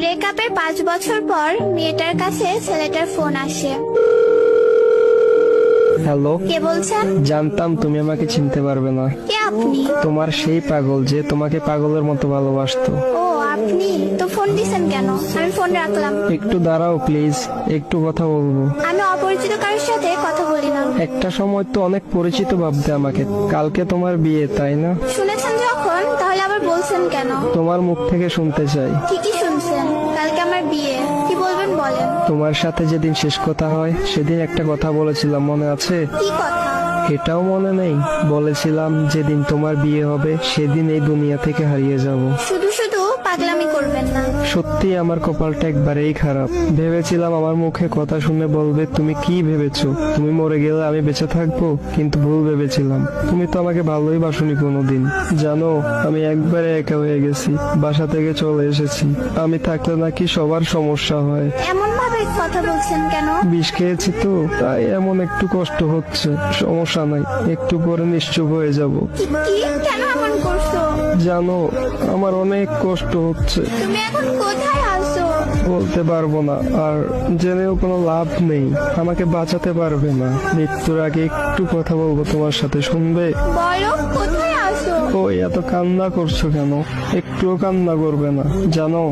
ব্রেকআপের 5 বছর পর মেয়েটার কাছে ছেলেটার ফোন আসে। হ্যালো, কে বলছেন? জানতাম তুমি আমাকে চিনতে পারবে না। কে আপনি? তোমার সেই পাগল যে তোমাকে পাগলের মতো ভালোবাসতো। ও আপনি তো ফোন দিছেন কেন? আমি ফোন রাখলাম। একটু দাঁড়াও প্লিজ, একটু কথা বলবো। আমি অপরিচিত কারোর সাথে কথা বলি না। একটা সময় তো অনেক পরিচিত ভাবতে আমাকে। কালকে তোমার বিয়ে, তাই না? শুনেছেন যখন, তাহলে আবার বলছেন কেন? তোমার মুখ থেকে শুনতে চাই। ঠিকই শুনছেন, কালকে আমার বিয়ে। কি বলবেন বলেন। তোমার সাথে যেদিন শেষ কথা হয় সেদিন একটা কথা বলেছিলাম, মনে আছে? কি কথা? এটাও মনে নেই? বলেছিলাম যেদিন তোমার বিয়ে হবে সেদিন এই দুনিয়া থেকে হারিয়ে যাব। শুধু শুধু পাগলামি করবেন না। সত্যি আমার কপালটা একবারেই খারাপ। ভেবেছিলাম আমার মুখে কথা শুনে বলবে তুমি কি ভেবেছো, তুমি মরে গেলে আমি বেঁচে থাকবো, কিন্তু ভুল ভেবেছিলাম। তুমি তো আমাকে ভালোই বাসনি কোনোদিন। জানো, আমি একবারে একা হয়ে গেছি, বাসা থেকে চলে এসেছি। আমি থাকলে নাকি সবার সমস্যা হয়। এমন ভাবে কথা বলছেন কেন? বিষ খেয়েছি তো, তাই এমন একটু কষ্ট হচ্ছে। সমস্যা নাই, একটু পরে নিশ্চুপ হয়ে যাব। কি কি কেন এমন করছো? জানো, আমার অনেক কষ্ট হচ্ছে। তুমি এখন কোথায় আছো? বলতে পারবো না, আর জেনেও কোনো লাভ নেই। আমাকে বাঁচাতে পারবে না। মৃত্যুর আগে একটু কথা বলবো তোমার সাথে, শুনবে? বলো কোথায় আছো? ওই এত কান্না করছো কেন? একটুও কান্না করবে না, জানো।